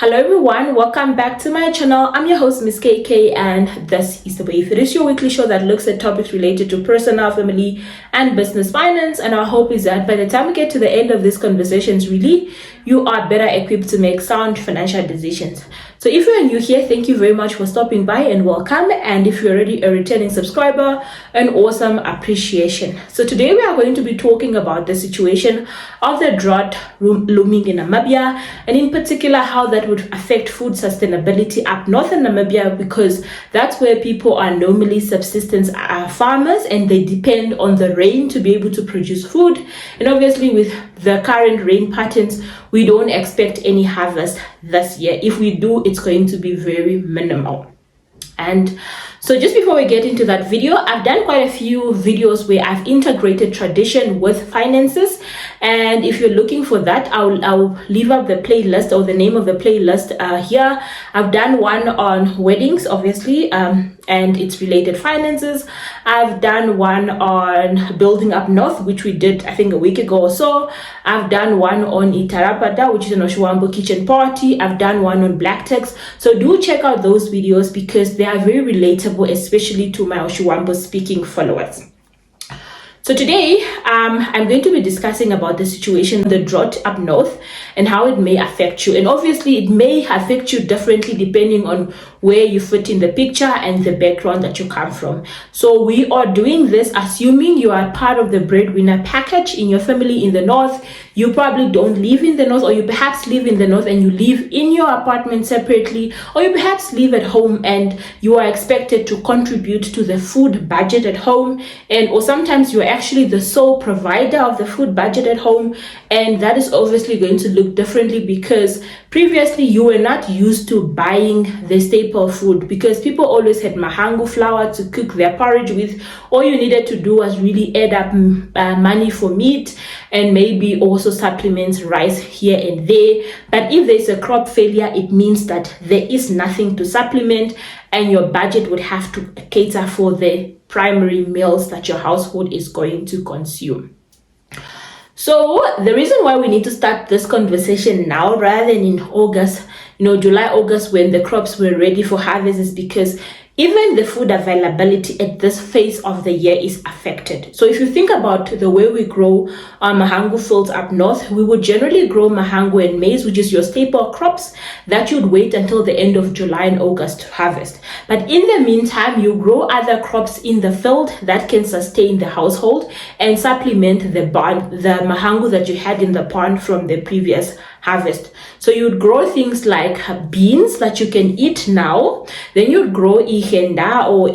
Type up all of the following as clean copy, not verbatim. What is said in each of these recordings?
Hello everyone, welcome back to my channel. I'm your host Miss KK and this is The Wave. It is your weekly show that looks at topics related to personal, family and business finance, and our hope is that by the time we get to the end of these conversations, really you are better equipped to make sound financial decisions. So if you're new here, thank you very much for stopping by and welcome. And if you're already a returning subscriber, an awesome appreciation. So today we are going to be talking about the situation of the drought looming in Namibia, and in particular how that would affect food sustainability up north in Namibia, because that's where people are normally subsistence farmers and they depend on the rain to be able to produce food. And obviously with the current rain patterns, we don't expect any harvest this year. If we do, it's going to be very minimal. And so just before we get into that video, I've done quite a few videos where I've integrated tradition with finances. And if you're looking for that, I'll leave up the playlist or the name of the playlist here. I've done one on weddings, obviously, and its related finances. I've done one on building up north, which we did, I think, a week ago or so. I've done one on Itarapada, which is an Oshuambo kitchen party. I've done one on black text. So do check out those videos because they are very relatable, especially to my Oshuambo speaking followers. So today, I'm going to be discussing about the situation, the drought up north, and how it may affect you. And obviously, it may affect you differently depending on where you fit in the picture and the background that you come from. So we are doing this assuming you are part of the breadwinner package in your family in the north. You probably don't live in the north, or you perhaps live in the north and you live in your apartment separately, or you perhaps live at home and you are expected to contribute to the food budget at home, or sometimes you are actually the sole provider of the food budget at home, and that is obviously going to look differently because previously you were not used to buying the staple food because people always had mahangu flour to cook their porridge with. All you needed to do was really add up money for meat and maybe also supplements rice here and there. But if there's a crop failure, it means that there is nothing to supplement and your budget would have to cater for the primary meals that your household is going to consume. So the reason why we need to start this conversation now rather than in August, July, August, when the crops were ready for harvest, is because even the food availability at this phase of the year is affected. So if you think about the way we grow our mahangu fields up north, we would generally grow mahangu and maize, which is your staple crops that you'd wait until the end of July and August to harvest. But in the meantime, you grow other crops in the field that can sustain the household and supplement the mahangu that you had in the pond from the previous harvest. So you'd grow things like beans that you can eat now. Then you'd grow ihenda or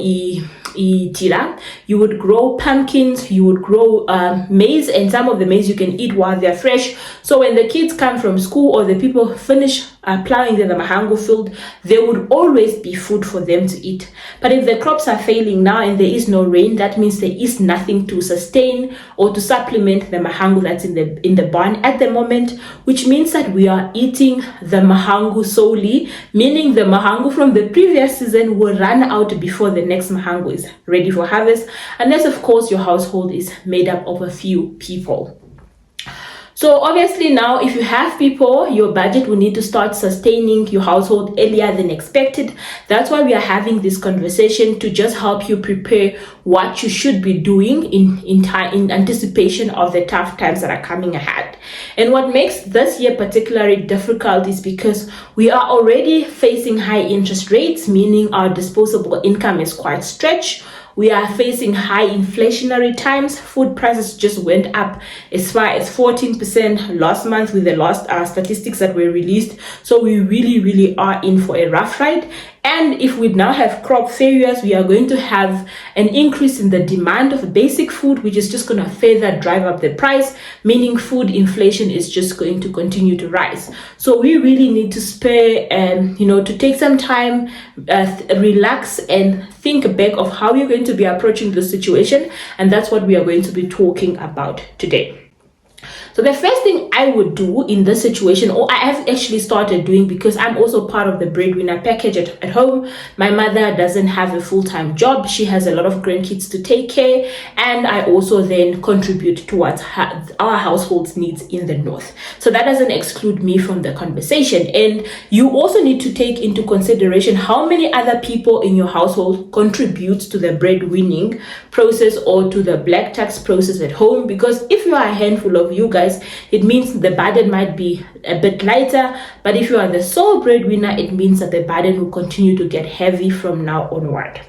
tira. You would grow pumpkins, you would grow maize, and some of the maize you can eat while they're fresh. So when the kids come from school or the people finish plowing in the mahangu field, there would always be food for them to eat. But if the crops are failing now and there is no rain, that means there is nothing to sustain or to supplement the mahangu that's in the barn at the moment, which means that we are eating the mahangu solely, meaning the mahangu from the previous season will run out before the next mahangu is ready for harvest, unless of course your household is made up of a few people. So obviously now, if you have people, your budget will need to start sustaining your household earlier than expected. That's why we are having this conversation, to just help you prepare what you should be doing in anticipation of the tough times that are coming ahead. And what makes this year particularly difficult is because we are already facing high interest rates, meaning our disposable income is quite stretched. We are facing high inflationary times. Food prices just went up as far as 14% last month with the last statistics that were released. So we really are in for a rough ride. And if we now have crop failures, we are going to have an increase in the demand of basic food, which is just going to further drive up the price, meaning food inflation is just going to continue to rise. So we really need to spare, to take some time, relax and think back of how you're going to be approaching the situation. And that's what we are going to be talking about today. So the first thing I would do in this situation, or I have actually started doing, because I'm also part of the breadwinner package at home. My mother doesn't have a full-time job. She has a lot of grandkids to take care, and I also then contribute towards our household's needs in the north. So that doesn't exclude me from the conversation. And you also need to take into consideration how many other people in your household contribute to the breadwinning process or to the black tax process at home. Because if you are a handful of you guys, it means the burden might be a bit lighter, but if you are the sole breadwinner, it means that the burden will continue to get heavy from now onward.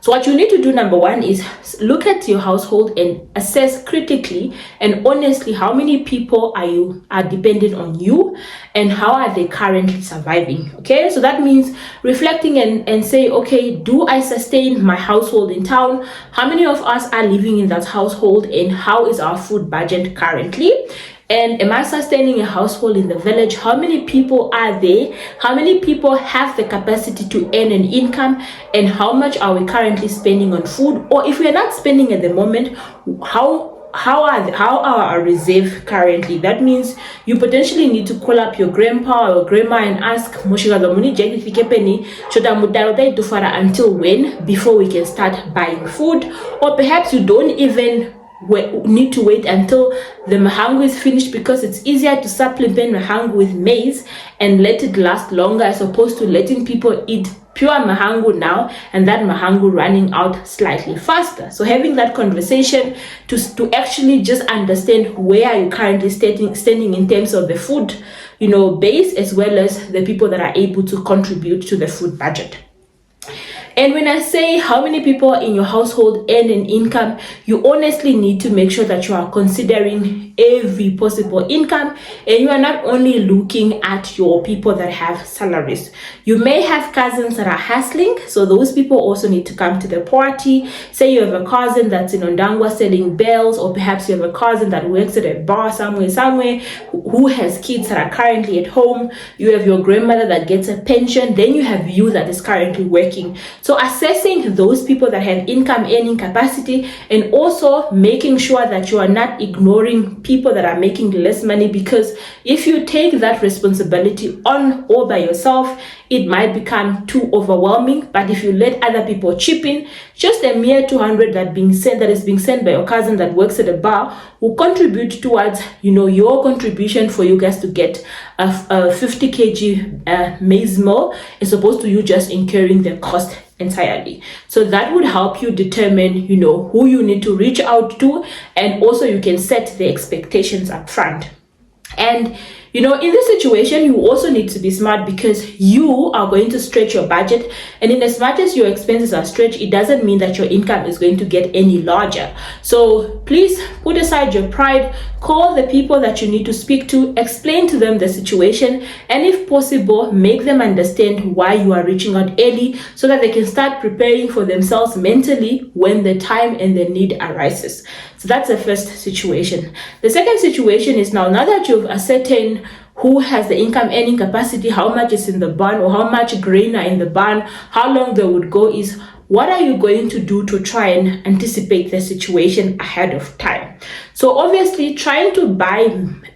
So what you need to do, number one, is look at your household and assess critically and honestly how many people are dependent on you and how are they currently surviving. Okay, so that means reflecting and say, okay, do I sustain my household in town? How many of us are living in that household, and how is our food budget currently? And am I sustaining a household in the village? How many people are there? How many people have the capacity to earn an income? And how much are we currently spending on food? Or if we are not spending at the moment, how are our reserve currently? That means you potentially need to call up your grandpa or grandma and ask until when, before we can start buying food. Or perhaps you don't even need to wait until the mahangu is finished, because it's easier to supplement mahangu with maize and let it last longer, as opposed to letting people eat pure mahangu now and that mahangu running out slightly faster. So having that conversation to actually just understand where are you currently standing in terms of the food base, as well as the people that are able to contribute to the food budget. And when I say how many people in your household earn an income, you honestly need to make sure that you are considering every possible income, and you are not only looking at your people that have salaries. You may have cousins that are hustling, so those people also need to come to the party. Say you have a cousin that's in Ondangwa selling bells, or perhaps you have a cousin that works at a bar somewhere who has kids that are currently at home. You have your grandmother that gets a pension, then you have you that is currently working. So assessing those people that have income earning capacity, and also making sure that you are not ignoring people that are making less money, because if you take that responsibility on all by yourself, it might become too overwhelming. But if you let other people chip in, just a mere 200 that is being sent by your cousin that works at a bar will contribute towards your contribution for you guys to get a 50 kg maize meal, as opposed to you just incurring the cost entirely. So that would help you determine who you need to reach out to, and also you can set the expectations up front. And in this situation, you also need to be smart, because you are going to stretch your budget. And in as much as your expenses are stretched, it doesn't mean that your income is going to get any larger. So please put aside your pride, call the people that you need to speak to, explain to them the situation, and if possible, make them understand why you are reaching out early, so that they can start preparing for themselves mentally when the time and the need arises. So that's the first situation. The second situation is now that you've ascertained who has the income earning capacity, how much is in the barn, or how much grain are in the barn, how long they would go, is what are you going to do to try and anticipate the situation ahead of time? So obviously, trying to buy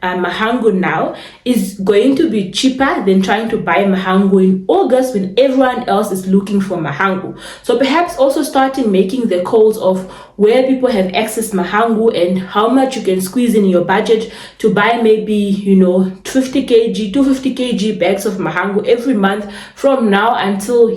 mahangu now is going to be cheaper than trying to buy mahangu in August when everyone else is looking for mahangu. So perhaps also starting making the calls of where people have excess mahangu and how much you can squeeze in your budget to buy maybe 250 kg bags of mahangu every month from now until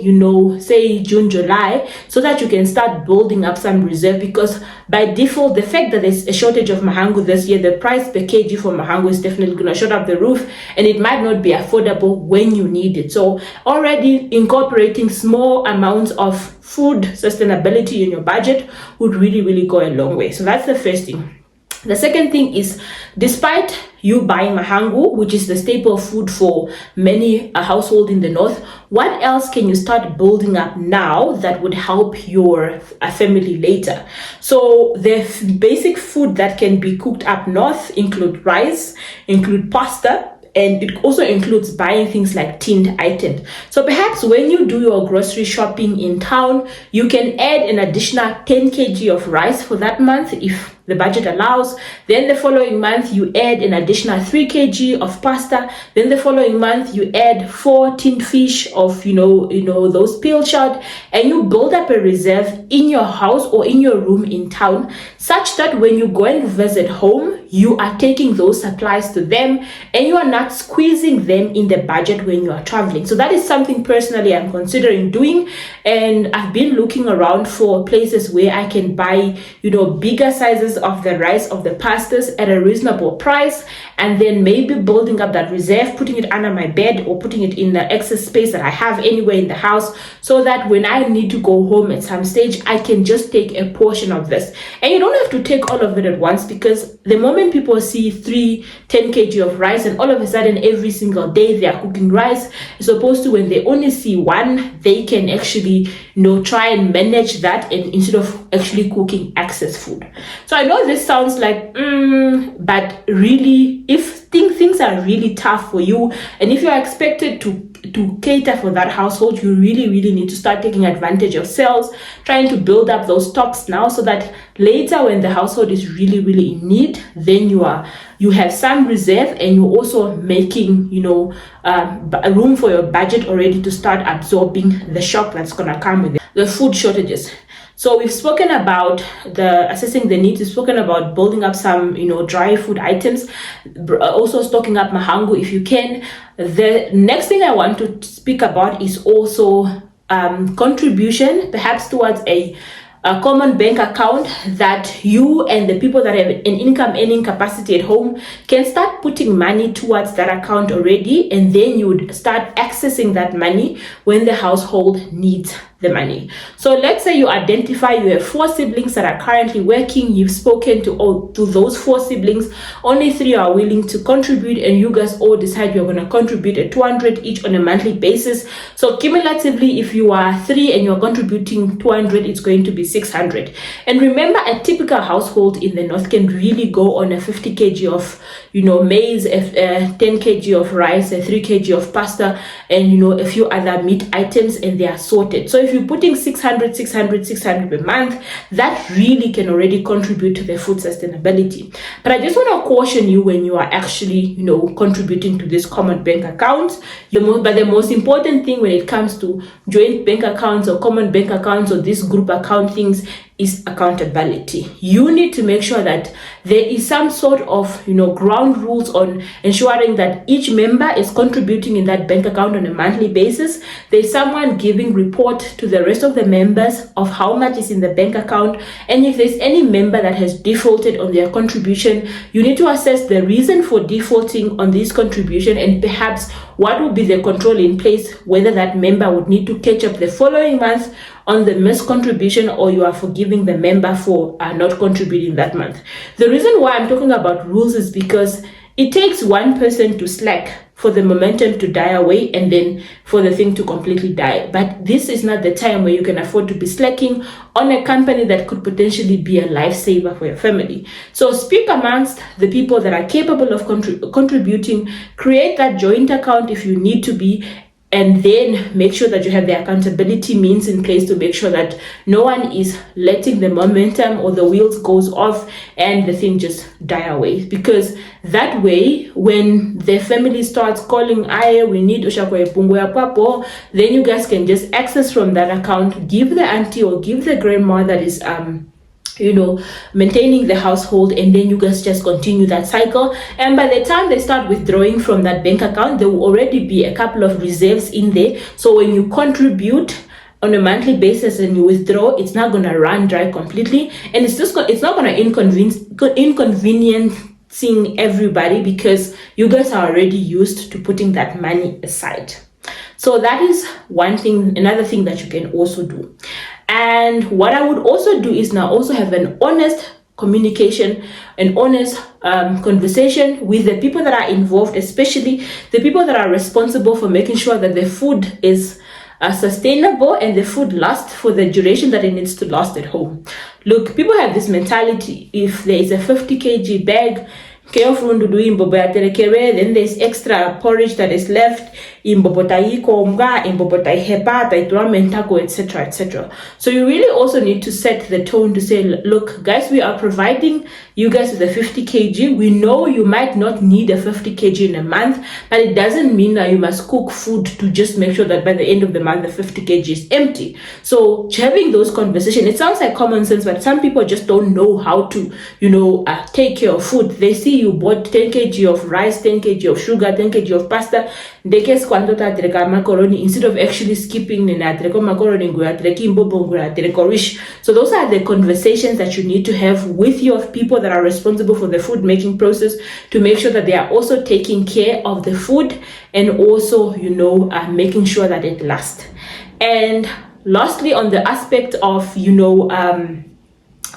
say June, July, so that you can start building up some reserve. Because by default, the fact that there's a shortage of mahangu this year, the price per kg for mahangu is definitely going to shoot up the roof, and it might not be affordable when you need it. So already incorporating small amounts of food sustainability in your budget would really go a long way. So that's the first thing. The second thing is, despite you buying mahangu, which is the staple food for many households in the north, what else can you start building up now that would help your family later? So the basic food that can be cooked up north include rice, include pasta, and it also includes buying things like tinned items. So perhaps when you do your grocery shopping in town, you can add an additional 10 kg of rice for that month if the budget allows. Then the following month you add an additional 3 kg of pasta. Then the following month you add 4 tinned fish of those peel shot, and you build up a reserve in your house or in your room in town, such that when you go and visit home, you are taking those supplies to them and you are not squeezing them in the budget when you are traveling. So that is something personally I'm considering doing, and I've been looking around for places where I can buy bigger sizes of the rice, of the pastas at a reasonable price, and then maybe building up that reserve, putting it under my bed or putting it in the excess space that I have anywhere in the house, so that when I need to go home at some stage, I can just take a portion of this. And you don't have to take all of it at once, because the moment people see 10 kg of rice and all of a sudden every single day they are cooking rice, as opposed to when they only see one, they can actually try and manage that, and instead of actually cooking excess food. So I know this sounds like but really, if things are really tough for you, and if you are expected to cater for that household, you really need to start taking advantage of sales, trying to build up those stocks now, so that later when the household is really in need, then you have some reserve, and you're also making a room for your budget already to start absorbing the shock that's gonna come with it. The food shortages. So we've spoken about assessing the needs. We've spoken about building up some, dry food items, also stocking up mahangu if you can. The next thing I want to speak about is also contribution, perhaps towards a common bank account that you and the people that have an income earning capacity at home can start putting money towards that account already, and then you would start accessing that money when the household needs the money. So let's say you identify you have 4 siblings that are currently working. You've spoken to those 4 siblings, only 3 are willing to contribute, and you guys all decide you're going to contribute at 200 each on a monthly basis. So cumulatively, if you are 3 and you're contributing 200, it's going to be 600. And remember, a typical household in the north can really go on a 50 kg of maize, 10 kg of rice, a 3 kg of pasta, and a few other meat items, and they are sorted. So if you're putting 600 per month, that really can already contribute to the food sustainability. But I just want to caution you when you are actually contributing to this common bank account. But the most important thing when it comes to joint bank accounts or common bank accounts or this group account things is accountability. You need to make sure that there is some sort of ground rules on ensuring that each member is contributing in that bank account on a monthly basis. There's someone giving report to the rest of the members of how much is in the bank account, and if there's any member that has defaulted on their contribution, you need to assess the reason for defaulting on this contribution, and perhaps what would be the control in place, whether that member would need to catch up the following month on the missed contribution, or you are forgiving the member for not contributing that month. The reason why I'm talking about rules is because it takes one person to slack for the momentum to die away, and then for the thing to completely die. But this is not the time where you can afford to be slacking on a company that could potentially be a lifesaver for your family. So speak amongst the people that are capable of contributing, create that joint account if you need to be, and then make sure that you have the accountability means in place to make sure that no one is letting the momentum or the wheels goes off and the thing just die away. Because that way, when the family starts calling, we need papo, then you guys can just access from that account, give the auntie or give the grandma that is maintaining the household, and then you guys just continue that cycle. And by the time they start withdrawing from that bank account, there will already be a couple of reserves in there. So when you contribute on a monthly basis and you withdraw, it's not going to run dry completely, and it's not going to inconveniencing everybody, because you guys are already used to putting that money aside. So that is one thing. Another thing that you can also do. And what I would also do is now also have an honest communication, an honest conversation with the people that are involved, especially the people that are responsible for making sure that the food is sustainable and the food lasts for the duration that it needs to last at home. Look, people have this mentality: if there is a 50 kg bag, then there's extra porridge that is left, etc., etc. So you really also need to set the tone to say, look guys, we are providing you guys with a 50 kg. We know you might not need a 50 kg in a month, but it doesn't mean that you must cook food to just make sure that by the end of the month the 50 kg is empty. So having those conversations, it sounds like common sense, but some people just don't know how to take care of food. They see you bought 10 kg of rice, 10 kg of sugar, 10 kg of pasta, they guess quando macaroni, instead of actually skipping macaroni. So those are the conversations that you need to have with your people that are responsible for the food making process, to make sure that they are also taking care of the food and also making sure that it lasts. And lastly, on the aspect of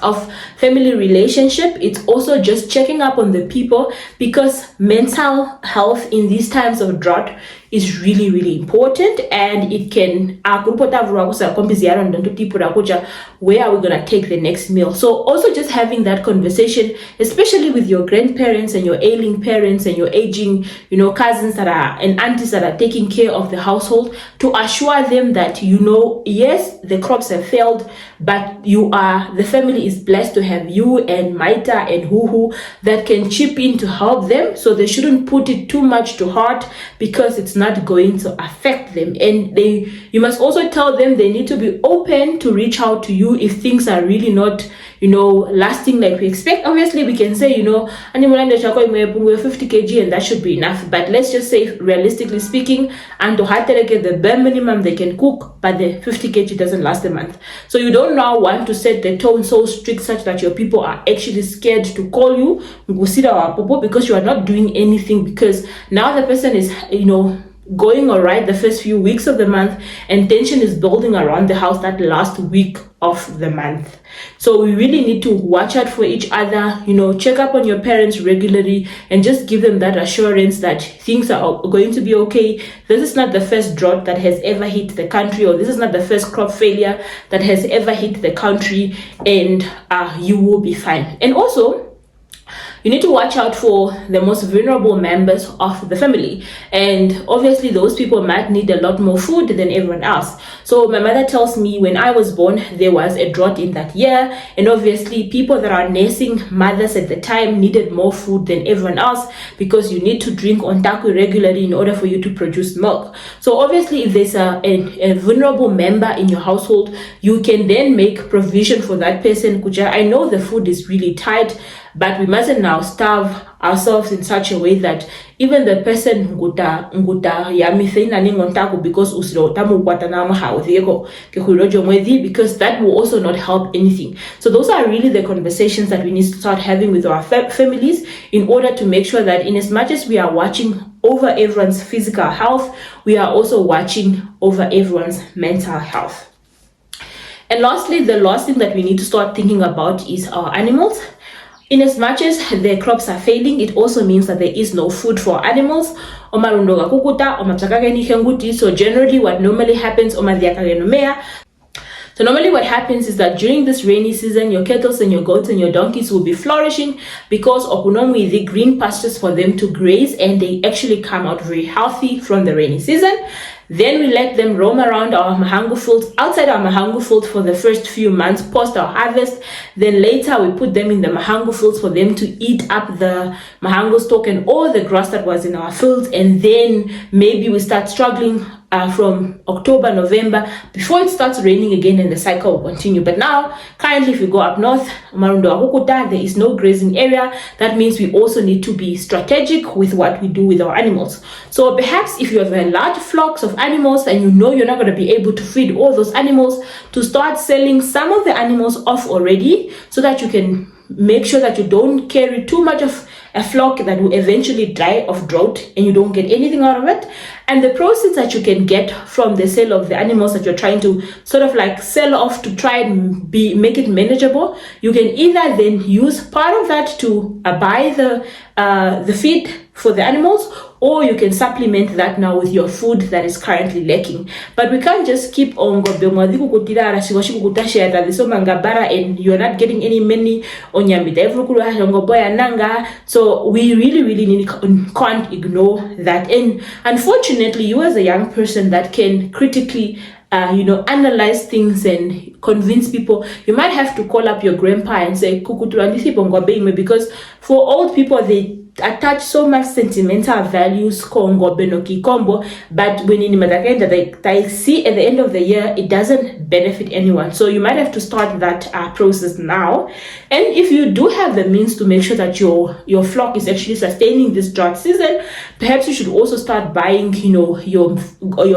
of family relationship, it's also just checking up on the people, because mental health in these times of drought is really, really important, and it can where are we going to take the next meal. So also just having that conversation, especially with your grandparents and your ailing parents and your aging cousins that are and aunties that are taking care of the household, to assure them that yes, the crops have failed, but the family is blessed to have you and Maita and Huhu that can chip in to help them. So they shouldn't put it too much to heart, because it's not going to affect them. And you must also tell them they need to be open to reach out to you if things are really not lasting like we expect. Obviously we can say 50 kg and that should be enough, but let's just say realistically speaking, and to get the bare minimum they can cook, but the 50 kg doesn't last a month. So you don't now want to set the tone so strict such that your people are actually scared to call you because you are not doing anything, because now the person is going all right the first few weeks of the month, and tension is building around the house that last week of the month. So we really need to watch out for each other, check up on your parents regularly, and just give them that assurance that things are going to be okay. This is not the first drought that has ever hit the country, or this is not the first crop failure that has ever hit the country, and you will be fine. And also, you need to watch out for the most vulnerable members of the family. And obviously those people might need a lot more food than everyone else. So my mother tells me when I was born, there was a drought in that year. And obviously people that are nursing mothers at the time needed more food than everyone else, because you need to drink ontaku regularly in order for you to produce milk. So obviously if there's a vulnerable member in your household, you can then make provision for that person. Kuja, I know the food is really tight, but we mustn't now starve ourselves in such a way that even the person because that will also not help anything. So those are really the conversations that we need to start having with our families, in order to make sure that in as much as we are watching over everyone's physical health, we are also watching over everyone's mental health. And lastly, the last thing that we need to start thinking about is our animals. In as much as the crops are failing, it also means that there is no food for animals. So generally what normally happens, so normally what happens is that during this rainy season, your cattle and your goats and your donkeys will be flourishing, because okunomi the green pastures for them to graze, and they actually come out very healthy from the rainy season. Then we let them roam around our mahangu fields, outside our mahangu field for the first few months post our harvest. Then later we put them in the mahangu fields for them to eat up the mahangu stalk and all the grass that was in our fields. And then maybe we start struggling from October, November, before it starts raining again, and the cycle will continue. But now, currently, if we go up north, there is no grazing area. That means we also need to be strategic with what we do with our animals. So perhaps if you have a large flocks of animals and you're not going to be able to feed all those animals, to start selling some of the animals off already, so that you can make sure that you don't carry too much of a flock that will eventually die of drought and you don't get anything out of it. And the proceeds that you can get from the sale of the animals that you're trying to sort of like sell off to try and make it manageable, you can either then use part of that to buy the feed for the animals, or you can supplement that now with your food that is currently lacking. But we can't just keep on and you're not getting any money on your. So we really can't ignore that. And unfortunately, you as a young person that can critically analyze things and convince people, you might have to call up your grandpa and say, because for old people, they attach so much sentimental values, but when they see at the end of the year, it doesn't benefit anyone. So you might have to start that process now. And if you do have the means to make sure that your flock is actually sustaining this drought season, perhaps you should also start buying your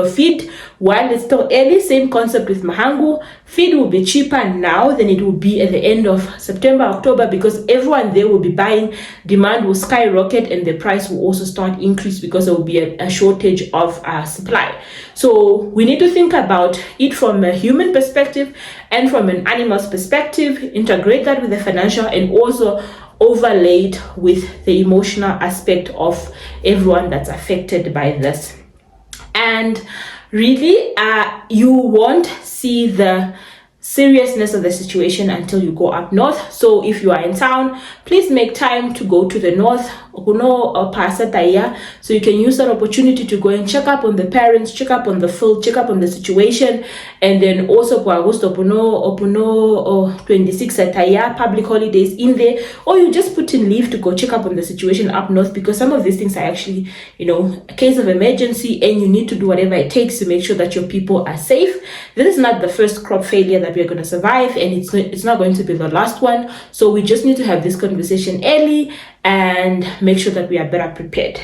feed while it's still early. Same concept with mahangu. Feed will be cheaper now than it will be at the end of September, October, because everyone there will be buying. Demand will skyrocket and the price will also start increase because there will be a shortage of supply. So we need to think about it from a human perspective and from an animal's perspective, integrate that with the financial and also overlaid with the emotional aspect of everyone that's affected by this. And really, you won't see the seriousness of the situation until you go up north. So if you are in town, please make time to go to the north, so you can use that opportunity to go and check up on the parents, check up on the field, check up on the situation. And then also 26 public holidays in there, or you just put in leave to go check up on the situation up north, because some of these things are actually a case of emergency and you need to do whatever it takes to make sure that your people are safe. This is not the first crop failure that we're going to survive, and it's not going to be the last one. So we just need to have this conversation early and make sure that we are better prepared.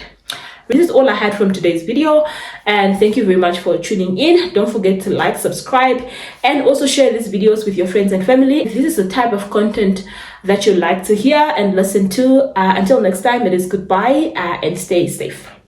This is all I had from today's video, and thank you very much for tuning in. Don't forget to like, subscribe, and also share these videos with your friends and family. If this is the type of content that you like to hear and listen to, until next time, it is goodbye and stay safe.